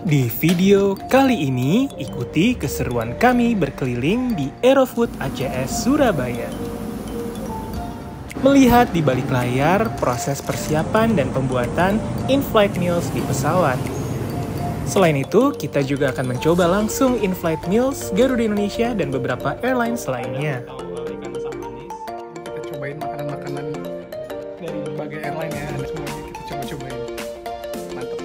Di video kali ini, ikuti keseruan kami berkeliling di Aerofood ACS Surabaya. Melihat di balik layar proses persiapan dan pembuatan in-flight meals di pesawat. Selain itu, kita juga akan mencoba langsung in-flight meals Garuda Indonesia dan beberapa airlines lainnya. Kita cobain makanan-makanan dari berbagai airline ya, ada semuanya kita coba-cobain. Mantap.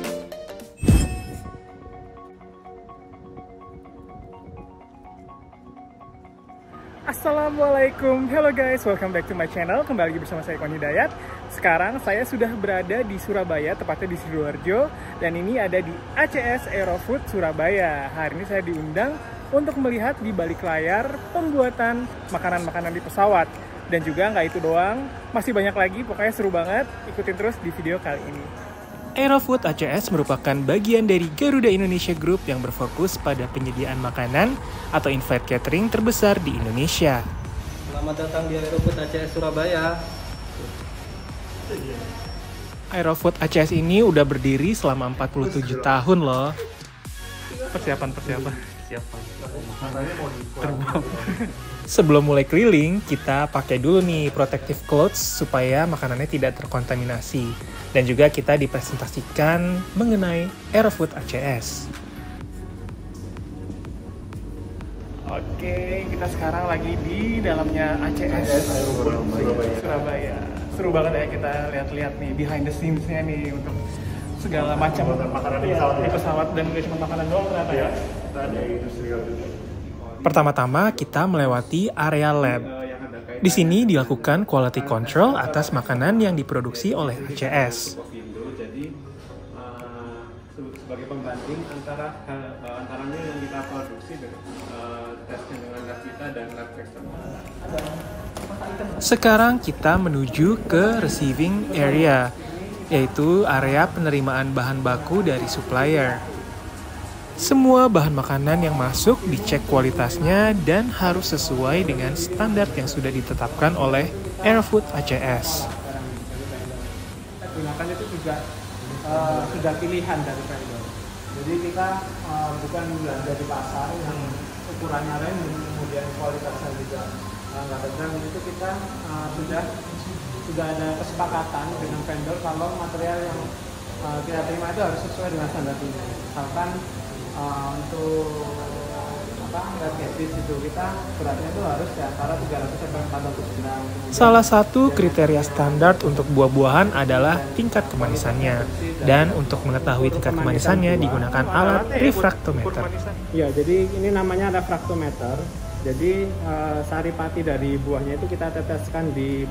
Assalamualaikum, hello guys, welcome back to my channel. Kembali lagi bersama saya Ikhwan Hidayat. Sekarang saya sudah berada di Surabaya, tepatnya di Sidoarjo. Dan ini ada di ACS Aerofood Surabaya. Hari ini saya diundang untuk melihat di balik layar pembuatan makanan-makanan di pesawat. Dan juga nggak itu doang, masih banyak lagi, pokoknya seru banget. Ikutin terus di video kali ini. Aerofood ACS merupakan bagian dari Garuda Indonesia Group yang berfokus pada penyediaan makanan atau in-flight catering terbesar di Indonesia. Selamat datang di Aerofood ACS Surabaya. Aerofood ACS ini udah berdiri selama 47 tahun loh. Persiapan. Siapa? Sebelum mulai keliling, kita pakai dulu nih protective clothes supaya makanannya tidak terkontaminasi. Dan juga kita dipresentasikan mengenai Aerofood ACS. Oke, kita sekarang lagi di dalamnya ACS Surabaya. Seru banget ya kita lihat-lihat nih behind the scenes-nya nih untuk segala macam makanan di pesawat dan gak cuma makanan doang ternyata ya. Kita ada industrial juga. Pertama-tama kita melewati area lab. Di sini dilakukan quality control atas makanan yang diproduksi oleh ACS. Jadi sebagai pembanding antara yang kita produksi dengan tesnya dengan lab kita dan lab eksternal. Sekarang kita menuju ke receiving area, yaitu area penerimaan bahan baku dari supplier. Semua bahan makanan yang masuk dicek kualitasnya dan harus sesuai dengan standar yang sudah ditetapkan oleh Aerofood ACS. Gunakan itu juga sudah pilihan dari vendor. Jadi kita bukan belanja di pasar yang ukurannya random, kemudian kualitasnya juga nggak benar. Itu kita sudah ada kesepakatan dengan vendor kalau material yang kita terima itu harus sesuai dengan standar ini. Misalkan untuk red cabbage itu kita beratnya itu harus di antara 300 sampai 400 gram. Salah satu kriteria standar untuk buah-buahan adalah tingkat kemanisannya. Dan untuk mengetahui tingkat kemanisannya digunakan alat refraktometer. Ya, jadi ini namanya refraktometer. Jadi saripati dari buahnya itu kita teteskan di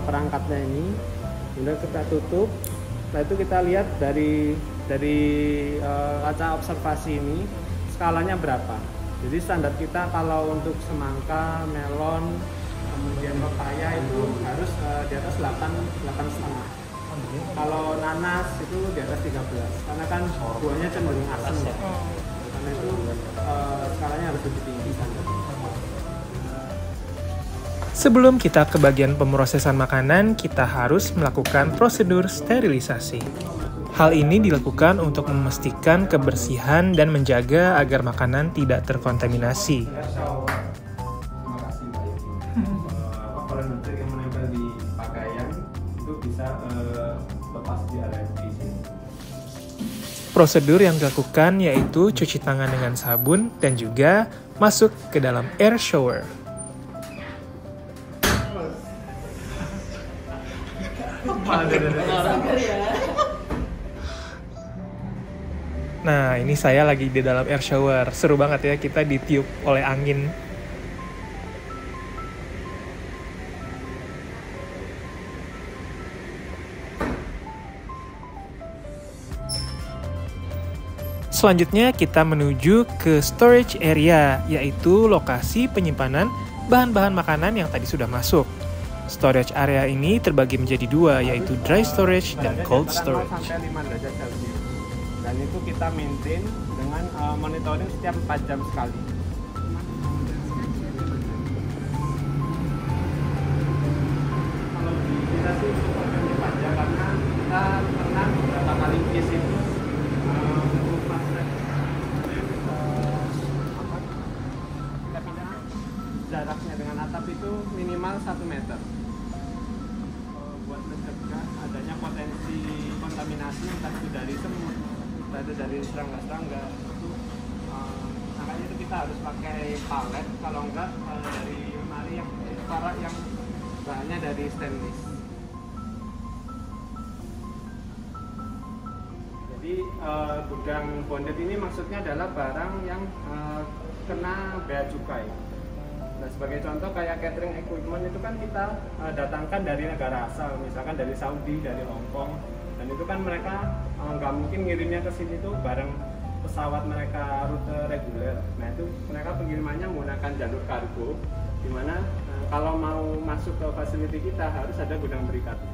perangkatnya ini. Kemudian kita tutup. Setelah itu kita lihat dari kaca observasi ini skalanya berapa. Jadi standar kita kalau untuk semangka, melon, kemudian pepaya itu harus di atas 8,5. Kalau nanas itu di atas 13 karena kan buahnya cenderung asam ya. Karena itu skalanya harus lebih tinggi standar. Sebelum kita ke bagian pemrosesan makanan, kita harus melakukan prosedur sterilisasi. Hal ini dilakukan untuk memastikan kebersihan dan menjaga agar makanan tidak terkontaminasi. Yang menempel di pakaian itu bisa lepas di area di sini. Prosedur yang dilakukan yaitu cuci tangan dengan sabun dan juga masuk ke dalam air shower. Nah, ini saya lagi di dalam air shower. Seru banget ya, kita ditiup oleh angin. Selanjutnya kita menuju ke storage area, yaitu lokasi penyimpanan bahan-bahan makanan yang tadi sudah masuk. Storage area ini terbagi menjadi dua, yaitu dry storage dan cold storage. Sampai 5 derajat Celcius. Dan itu kita maintain dengan monitoring setiap 4 jam sekali. Kalau kita sih cukup 4 jam karena kita pernah beberapa kali case itu untuk fast track maksimal 1 meter. Buat mencegah adanya potensi kontaminasi entah itu dari semut, entah itu dari serangga-serangga, makanya itu kita harus pakai palet, kalau enggak dari lemari yang bahannya dari stainless. Jadi gudang bonded ini maksudnya adalah barang yang kena bea cukai. Nah, sebagai contoh kayak catering equipment itu kan kita datangkan dari negara asal, misalkan dari Saudi, dari Hong Kong, dan itu kan mereka nggak mungkin ngirimnya ke sini tuh bareng pesawat mereka rute reguler. Nah itu mereka pengirimannya menggunakan jalur kargo, dimana kalau mau masuk ke facility kita harus ada gudang berikatnya.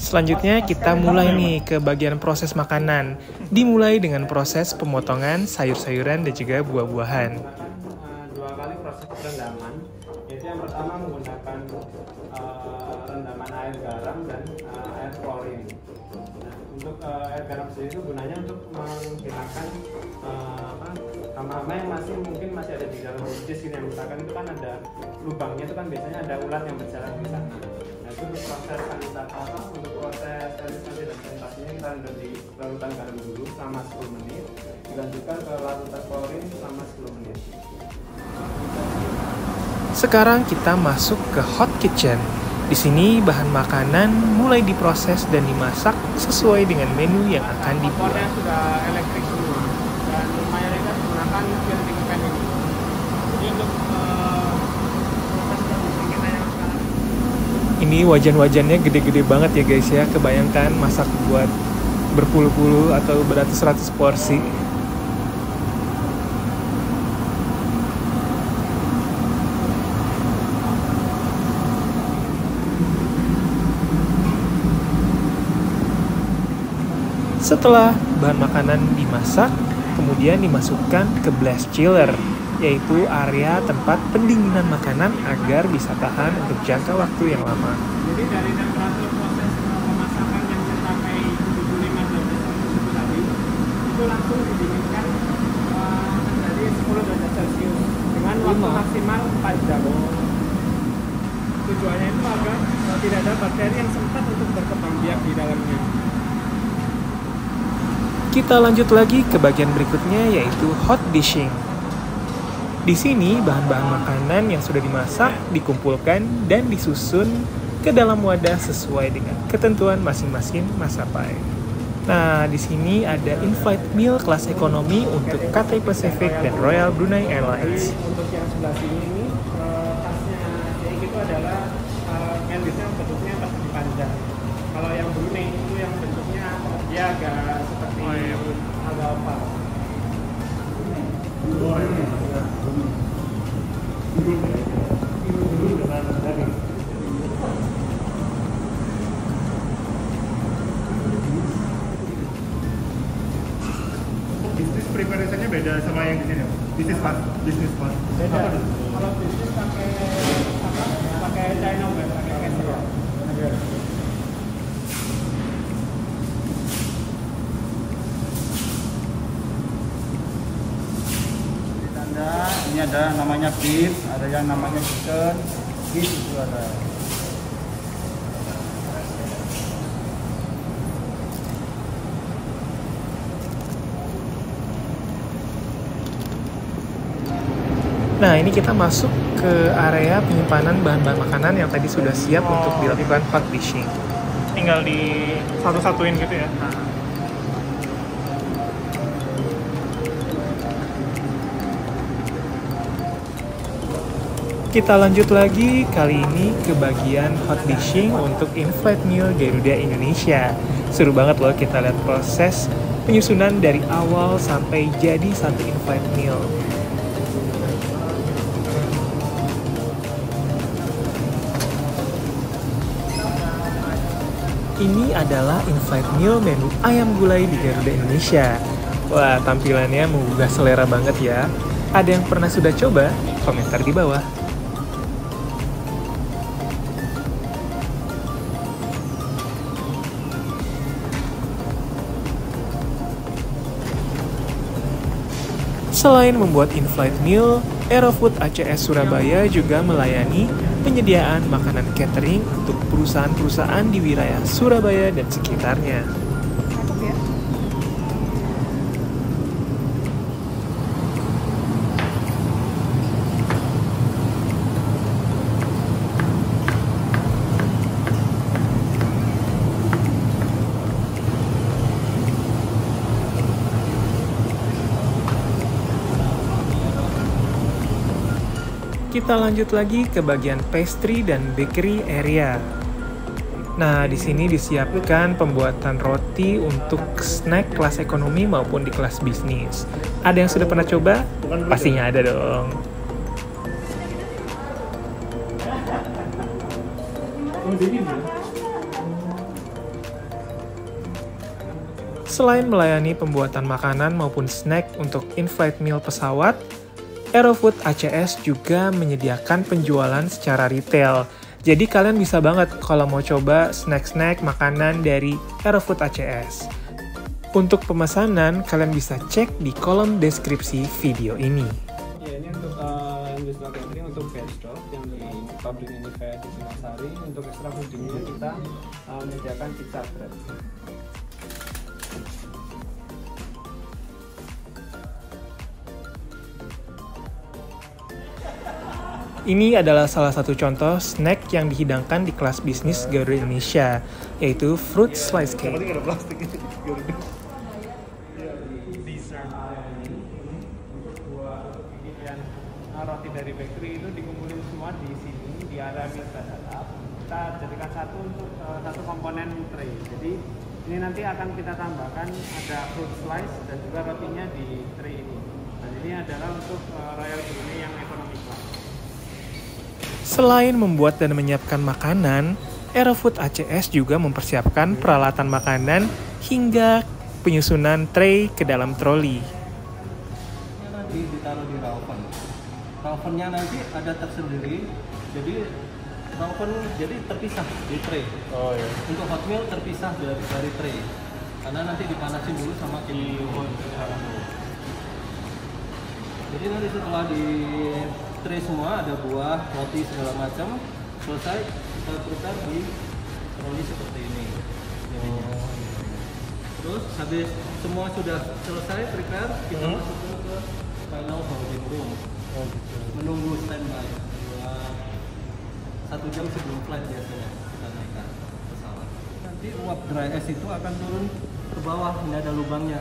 Selanjutnya kita mulai nih ke bagian proses makanan. Dimulai dengan proses pemotongan sayur-sayuran dan juga buah-buahan. Dua kali proses rendaman, yaitu yang pertama menggunakan rendaman air garam dan air klorin. Nah, untuk air garam sendiri itu gunanya untuk menghilangkan hama-hama yang mungkin masih ada di dalam biji ini. Yang misalkan itu kan ada lubangnya, itu kan biasanya ada ulat yang berjalan di sana. Nah itu untuk proses sanitasi, untuk proses sterilisasi dan sanitasinya kita rendam di larutan garam dulu selama 10 menit, dilanjutkan ke larutan klorin selama 10 menit. Sekarang kita masuk ke hot kitchen. Di sini bahan makanan mulai diproses dan dimasak sesuai dengan menu yang akan dibuat. Kompornya sudah elektrik semua dan mayoritas menggunakan filtering pan ini. Jadi untuk proses produksi kita yang sekarang ini wajan-wajannya gede-gede banget ya guys ya. Kebayangkan masak buat berpuluh-puluh atau beratus-ratus porsi. Setelah bahan makanan dimasak, kemudian dimasukkan ke blast chiller, yaitu area tempat pendinginan makanan agar bisa tahan untuk jangka waktu yang lama. Jadi dari temperatur proses pemasakan yang mencapai 75 derajat Celcius tadi, itu langsung didinginkan menjadi 10 derajat Celcius dengan waktu maksimal 4 jam. Tujuannya itu agar tidak ada bakteri yang sempat untuk berkembang biak di dalamnya. Kita lanjut lagi ke bagian berikutnya, yaitu hot dishing. Di sini bahan-bahan makanan yang sudah dimasak dikumpulkan dan disusun ke dalam wadah sesuai dengan ketentuan masing-masing maskapai. Nah, di sini ada in-flight meal kelas ekonomi untuk Cathay Pacific dan Royal Brunei Airlines. Untuk yang sebelah sini ini khasnya ACX itu adalah menunya bentuknya persegi panjang. Kalau yang Brunei itu yang bentuknya dia agak seperti agak oval. Bisnis preparation-nya beda sama yang di sini. Bisnis pas. Beda. Kalau bisnis pakai China web, pakai casserole. Ini ada namanya beef, ada yang namanya chicken, beef itu ada. Nah, ini kita masuk ke area penyimpanan bahan-bahan makanan yang tadi sudah siap untuk dilakukan hot dishing. Tinggal di satu-satuin gitu ya. Kita lanjut lagi, kali ini ke bagian hot dishing untuk in-flight meal Garuda Indonesia. Seru banget loh kita lihat proses penyusunan dari awal sampai jadi satu in-flight meal. Ini adalah in-flight meal menu ayam gulai di Garuda Indonesia. Wah, tampilannya menggugah selera banget ya. Ada yang pernah sudah coba? Komentar di bawah. Selain membuat in-flight meal, Aerofood ACS Surabaya juga melayani penyediaan makanan catering untuk perusahaan-perusahaan di wilayah Surabaya dan sekitarnya. Kita lanjut lagi ke bagian pastry dan bakery area. Nah, di sini disiapkan pembuatan roti untuk snack kelas ekonomi maupun di kelas bisnis. Ada yang sudah pernah coba? Pastinya ada dong. Selain melayani pembuatan makanan maupun snack untuk in-flight meal pesawat, Aerofood ACS juga menyediakan penjualan secara retail. Jadi kalian bisa banget kalau mau coba snack-snack makanan dari Aerofood ACS. Untuk pemesanan, kalian bisa cek di kolom deskripsi video ini. Ya, ini untuk industri catering untuk Bedstock yang di pabrik ini kayak di Singasari. Untuk extra foodingnya kita menyediakan pizza bread. Ini adalah salah satu contoh snack yang dihidangkan di kelas bisnis Garuda Indonesia, yaitu fruit slice cake. Roti dari bakery itu dikumpulin semua di sini di area mixed setup. Kita jadikan satu untuk satu komponen tray. Jadi ini nanti akan kita tambahkan ada fruit slice dan juga rotinya di tray ini. Dan ini adalah untuk Royal Brunei yang ekonomi class. Selain membuat dan menyiapkan makanan, Aerofood ACS juga mempersiapkan peralatan makanan hingga penyusunan tray ke dalam troli. Nanti ditaruh di raven. Ravennya nanti ada tersendiri, jadi raven jadi terpisah di tray. Oh ya. Untuk hot meal terpisah dari tray, karena nanti dipanasin dulu sama Jadi nanti setelah di tray semua ada buah, roti segala macam, selesai kita prepare di troli seperti ini. Terus habis semua sudah selesai prepare, kita masukkan ke final holding room. Menunggu standby 1 jam sebelum flight biasanya kita naikkan pesawat. Nanti uap dry ice itu akan turun ke bawah, ini ada lubangnya.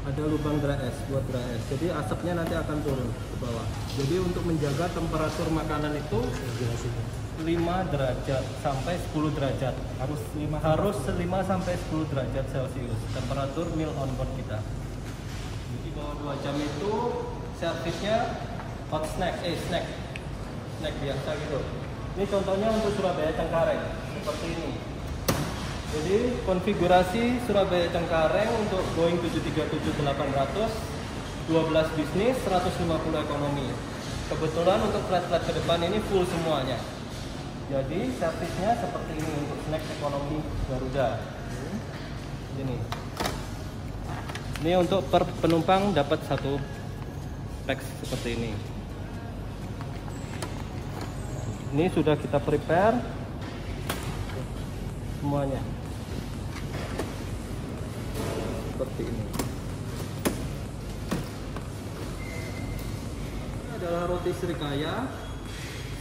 Ada lubang dry ice buat dry ice. Jadi asapnya nanti akan turun ke bawah. Jadi untuk menjaga temperatur makanan itu 5 derajat sampai 10 derajat. Harus 5 sampai 10 derajat Celcius temperatur meal on board kita. Jadi bawah 2 jam itu servisnya hot snack biasa gitu. Ini contohnya untuk Surabaya Cengkareng seperti ini. Jadi konfigurasi Surabaya Cengkareng untuk Boeing 737-800 12 bisnis 150 ekonomi. Kebetulan untuk flight-flight ke depan ini full semuanya. Jadi servisnya seperti ini untuk snack ekonomi Garuda. Ini untuk per penumpang dapat 1 pack seperti ini. Ini sudah kita prepare semuanya seperti ini. Ini adalah roti Srikaya,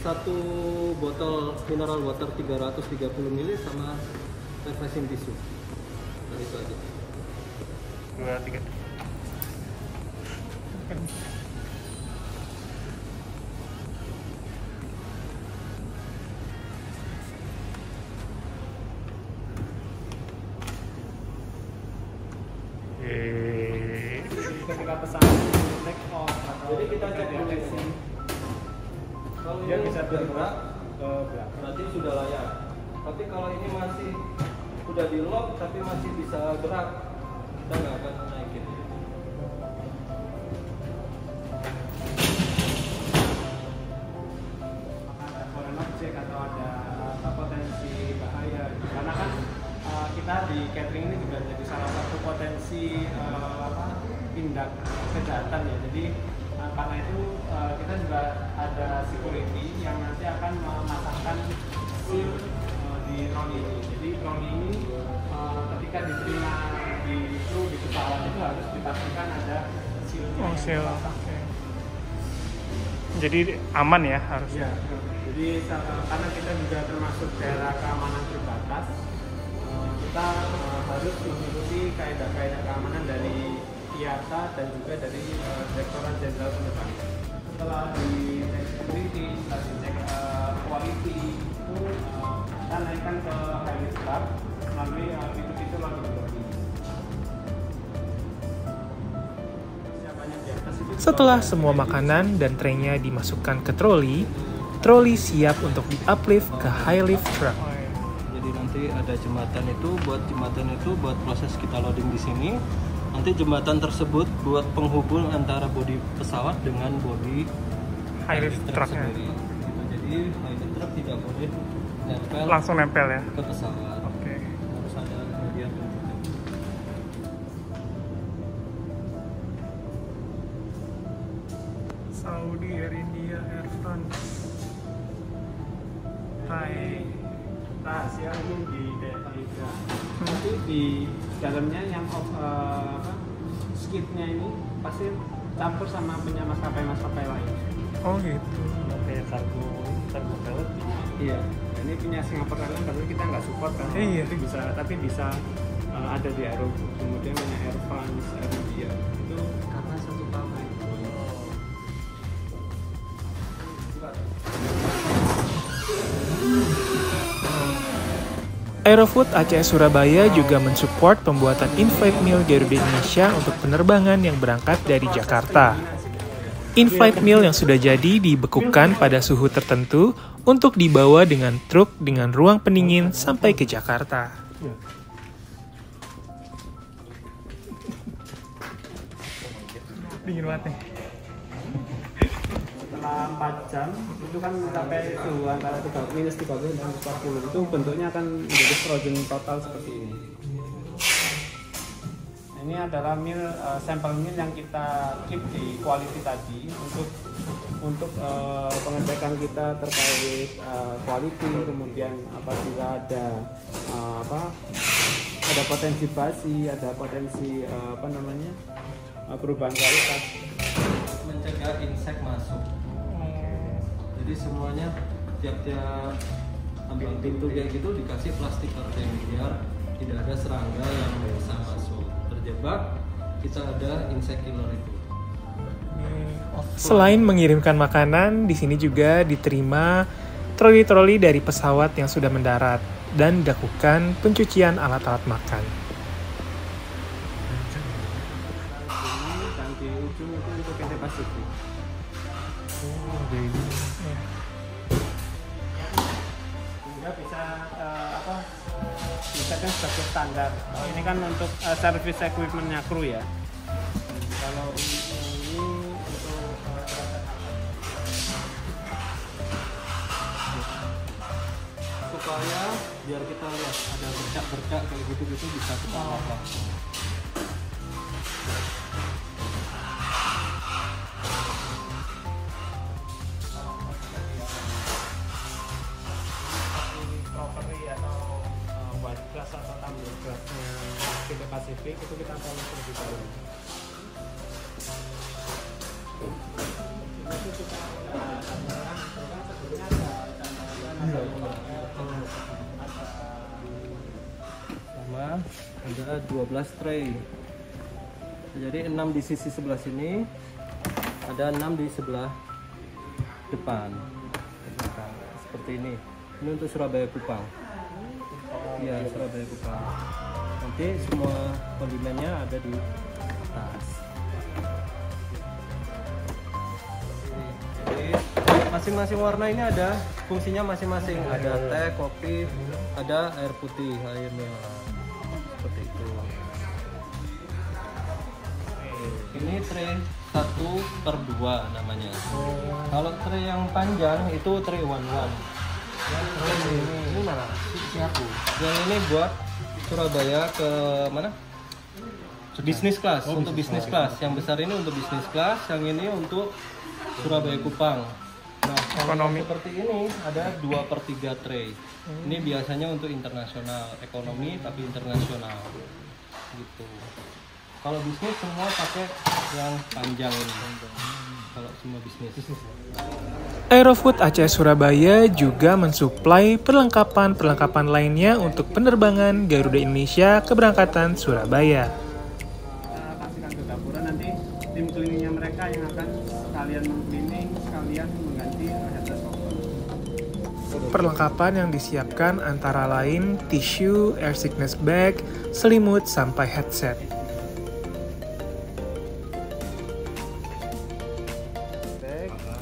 1 botol mineral water 330 ml sama refreshing tisu. Nah, itu aja. 2, 3. Ketika pesan take off atau Jadi kita cek dulu di sini. Kalau dia ini bisa bergerak, ke belakang. berarti sudah layak. Tapi kalau ini masih udah di lock tapi masih bisa gerak, kita nggak akan naikin. Ada foreign object atau ada potensi bahaya. Karena kan kita di catering ini juga jadi salah satu potensi tindak kejahatan ya. Jadi Nah, karena itu kita juga ada security yang nanti akan memasangkan SIM di troli ini. Jadi troli ini ketika diterima di kru di pesawat itu harus dipastikan ada SIM-nya. Oh, seal. Oke. Jadi aman ya harusnya. Ya, jadi karena kita juga termasuk daerah keamanan terbatas, kita harus mengikuti kaidah-kaidah keamanan dari IATA dan juga dari Direktorat Jenderal Penerbangan. Setelah dicek security, setelah dicek quality itu kita naikkan ke high lift truck melalui pintu-pintu loading boarding. Setelah semua makanan dan traynya dimasukkan ke troli, troli siap untuk di-uplift ke high lift truck. Jadi nanti ada jembatan itu buat proses kita loading di sini. Nanti jembatan tersebut buat penghubung antara bodi pesawat dengan bodi High lift trucknya. sendiri. Gitu. Jadi high lift truck tidak boleh nempel Langsung nempel ya. ke pesawat. Oke. Harus ada media penunjuk. Saudi, Air India, Air France, Thai. Rahasia umum di data Libra. Nanti di dalamnya yang skidnya ini pasti campur sama punya maskapai lain. Oh gitu. Kayak kargo pilot. Iya. Ini punya Singapore Airlines, tapi kita nggak support kan. Iya. Tapi bisa ada di Aero. Kemudian punya Air France, Air India. Itu karena satu pabrik. Aerofood ACS Surabaya juga mensupport pembuatan in-flight meal Garuda Indonesia untuk penerbangan yang berangkat dari Jakarta. In-flight meal yang sudah jadi dibekukan pada suhu tertentu untuk dibawa dengan truk dengan ruang pendingin sampai ke Jakarta. Dingin banget nih. Setelah 4 jam itu kan mencapai suhu antara minus 30 dan 40, itu bentuknya akan menjadi frozen total seperti ini. Ini adalah sampel meal yang kita keep di quality tadi untuk pengecekan kita terkait quality, kemudian apabila ada potensi basi, ada potensi perubahan kualitas. Mencegah insek masuk. Jadi semuanya tiap-tiap ambang pintu kayak gitu dikasih plastik curtain biar tidak ada serangga yang bisa masuk. Terjebak, kita ada insect killer itu. Selain mengirimkan makanan, di sini juga diterima troli-troli dari pesawat yang sudah mendarat dan dilakukan pencucian alat-alat makan. Dan di ujung itu untuk Cathay Pacific. Sehingga bisa kan sebagai standar. Ini kan untuk service equipmentnya kru ya. Kalau ini untuk supaya biar kita lihat ada bercak-bercak kayak gitu-gitu bisa kita lapor. property atau white glass atau tumbler glassnya Cathay Pacific itu kita perlu terlebih dahulu. Itu kita Sama ada 12 tray. Jadi 6 di sisi sebelah sini, ada 6 di sebelah depan. Seperti ini. Ini untuk Surabaya Kupang. Iya, Surabaya Kupang. Nanti semua kondimennya ada di atas. Jadi masing-masing warna ini ada fungsinya masing-masing. Ada teh, kopi, ada air putih, air mineral. Seperti itu. Ini tray 1/2 namanya. Kalau tray yang panjang itu tray 1/1. Ini mana? Si aku. Yang ini buat Surabaya ke mana? Bisnis class, untuk bisnis class. Yang besar ini untuk bisnis class, yang ini untuk Surabaya Kupang. Nah, Ekonomi. seperti ini ada 2/3 tray. Ini biasanya untuk internasional, ekonomi tapi internasional. Gitu. Kalau bisnis semua pakai yang panjang ini. Kalau semua bisnis. Aerofood ACS Surabaya juga mensuplai perlengkapan-perlengkapan lainnya untuk penerbangan Garuda Indonesia keberangkatan Surabaya. Kita kasihkan ke Gapura, nanti tim cleaningnya mereka yang akan sekalian meng-cleaning, sekalian mengganti headrest cover. Perlengkapan yang disiapkan antara lain tisu, air sickness bag, selimut, sampai headset.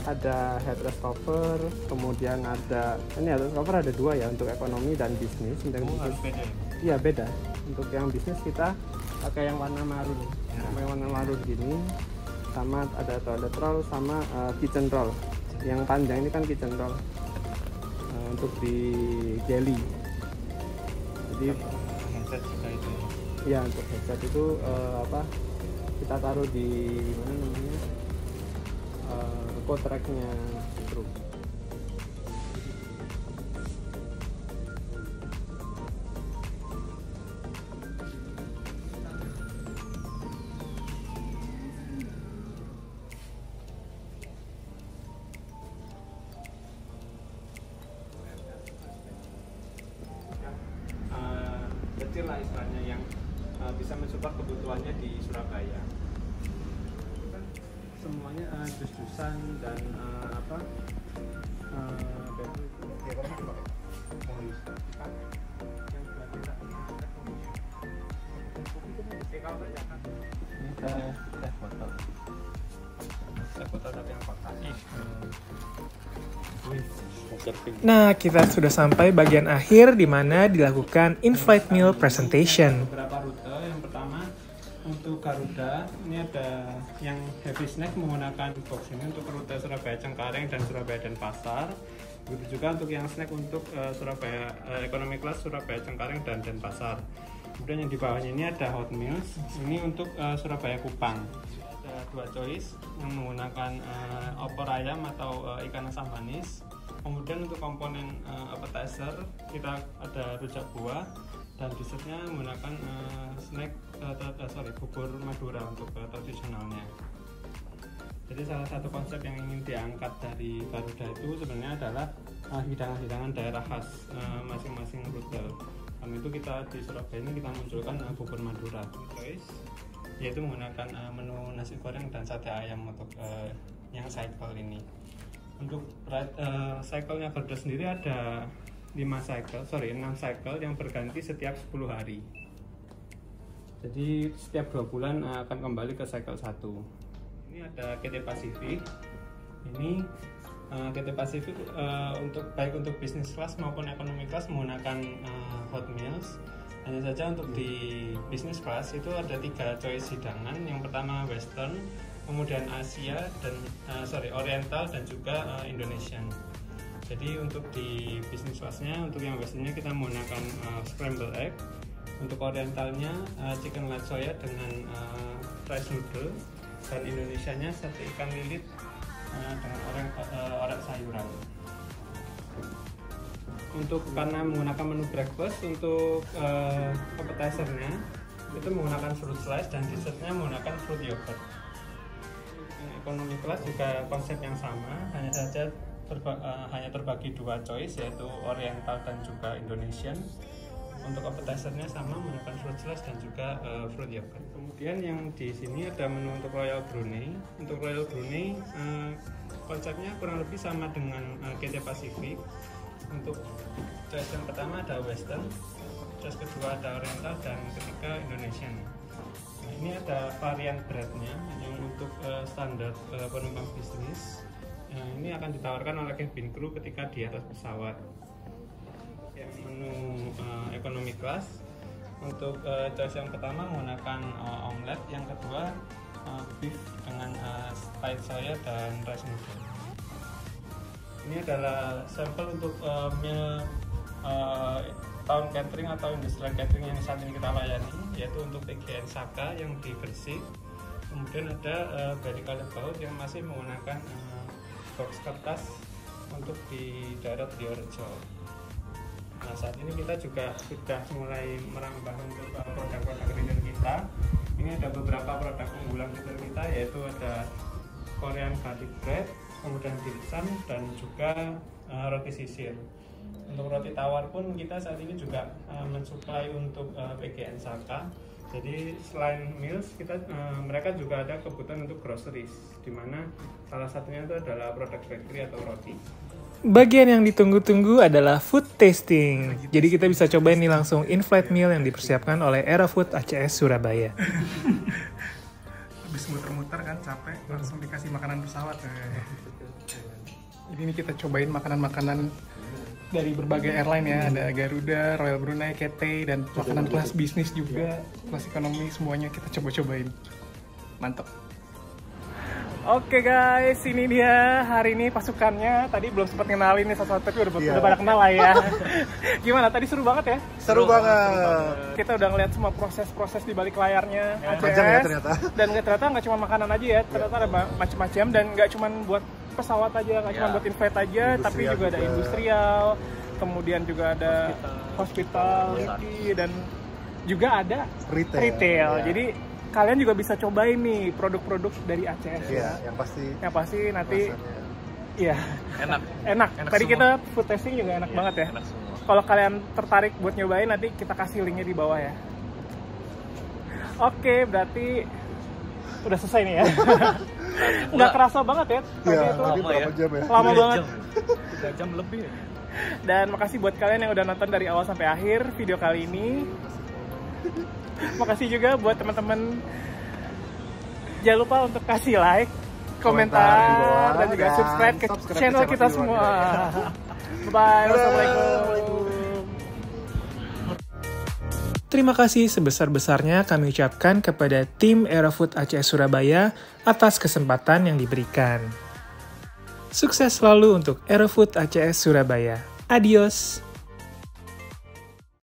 Ada headrest cover, kemudian ada ini headrest cover ada 2 ya, untuk ekonomi dan bisnis. Untuk iya beda. Untuk yang bisnis kita pakai yang warna marun, yang warna marun gini, sama ada toilet roll sama kitchen roll. Yang panjang ini kan kitchen roll untuk di jelly. Jadi Headset juga itu. ya untuk headset itu kita taruh di mana namanya? Kontraknya truk. Kecil lah istilahnya yang bisa mensupport kebutuhannya di Surabaya. Semuanya jus-jusan dan Nah, kita sudah sampai bagian akhir di mana dilakukan in-flight meal presentation. Beberapa rute. Yang pertama untuk Garuda, ini ada yang heavy snack menggunakan box ini untuk rute Surabaya Cengkareng dan Surabaya Denpasar. Begitu juga untuk yang snack untuk Surabaya Economy Class Surabaya Cengkareng dan Denpasar. Kemudian yang di bawahnya ini ada hot meals, ini untuk Surabaya Kupang. Ada 2 choice yang menggunakan opor ayam atau ikan asam manis. Kemudian untuk komponen appetizer kita ada rujak buah, dan dessertnya menggunakan bubur Madura untuk tradisionalnya. Jadi salah satu konsep yang ingin diangkat dari Garuda itu sebenarnya adalah hidangan-hidangan daerah khas masing-masing rute. Karena itu kita di Surabaya ini kita munculkan bubur Madura, yaitu menggunakan menu nasi goreng dan sate ayam untuk yang cycle ini. Untuk cycle-nya Garuda sendiri ada 6 cycle yang berganti setiap 10 hari. Jadi setiap 2 bulan akan kembali ke cycle 1. Ini ada KT Pacific. Ini KT Pacific baik untuk business class maupun economy class menggunakan hot meals. Hanya saja untuk di business class itu ada 3 choice hidangan. Yang pertama Western, kemudian Asia dan Oriental dan juga Indonesian. Jadi untuk di business class-nya, untuk yang westernnya kita menggunakan scramble egg. Untuk orientalnya chicken light soya dengan rice noodle, dan Indonesianya sate ikan lilit dengan orek sayuran. Untuk karena menggunakan menu breakfast, untuk appetizer-nya itu menggunakan fruit slice dan dessertnya menggunakan fruit yogurt. Ekonomi kelas juga konsep yang sama, hanya saja hanya terbagi 2 choice, yaitu Oriental dan juga Indonesian. Untuk appetizer-nya sama menggunakan fruit slice dan juga fruit yogurt. Kemudian yang di sini ada menu untuk Royal Brunei. Untuk Royal Brunei konsepnya kurang lebih sama dengan KT Pacific. Untuk choice yang pertama ada Western, choice kedua ada Oriental, dan ketiga Indonesian. Nah, ini ada varian breadnya yang untuk standar penumpang bisnis. Ini akan ditawarkan oleh cabin crew ketika di atas pesawat. Yang menu economy class, untuk choice yang pertama menggunakan omelet, yang kedua beef dengan spice soya dan rice noodle. Ini adalah sampel untuk meal town catering atau industrial catering yang saat ini kita layani, yaitu untuk PGN Saka yang di Gresik. Kemudian ada dari Kalet Baut yang masih menggunakan box kertas untuk di daerah Triorejo. Nah, saat ini kita juga sudah mulai merambah untuk produk-produk retail kita. Ini ada beberapa produk unggulan retail kita, yaitu ada Korean garlic bread, kemudian dimsum, dan juga roti sisir. Untuk roti tawar pun kita saat ini juga mensuplai untuk PGN Saka. Jadi selain meals, mereka juga ada kebutuhan untuk groceries, di mana salah satunya itu adalah produk bakery atau roti. Bagian yang ditunggu-tunggu adalah food tasting. Jadi kita bisa cobain nih langsung in-flight meal yang dipersiapkan oleh Aerofood ACS Surabaya. Habis muter-muter kan capek, langsung dikasih makanan pesawat. Jadi ini kita cobain makanan-makanan dari berbagai airline ya, ada Garuda, Royal Brunei, Cathay, dan makanan kelas bisnis juga, kelas ekonomi, semuanya kita coba-cobain. Mantap. Oke guys, ini dia hari ini pasukannya. Tadi belum sempat kenalin nih satu-satu, tapi udah pada kenal lah ya. Gimana? Tadi seru banget ya? Seru banget. Kita udah ngeliat semua proses-proses di balik layarnya ACS. Panjang ya ternyata. Dan ternyata nggak cuma makanan aja ya, ternyata ada macam-macam, dan nggak cuma buat pesawat aja, nggak cuma buat in-flight aja, tapi juga ada industrial, kemudian juga ada hospitality, dan juga ada retail. Ya. Jadi kalian juga bisa cobain nih produk-produk dari ACS. Iya, yang pasti nanti iya Enak tadi semua. kita food tasting juga enak banget ya. Kalau kalian tertarik buat nyobain, nanti kita kasih linknya di bawah ya. Oke, berarti udah selesai nih ya. Nggak kerasa banget ya tadi Iya, itu. tadi berapa jam ya? Lama banget. 3 jam lebih. Dan makasih buat kalian yang udah nonton dari awal sampai akhir video kali ini. Makasih juga buat teman-teman. Jangan lupa untuk kasih like, komentar, dan juga subscribe ke channel kita semua. Bye. Wassalamualaikum. Terima kasih sebesar-besarnya kami ucapkan kepada tim Aerofood ACS Surabaya atas kesempatan yang diberikan. Sukses selalu untuk Aerofood ACS Surabaya. Adios!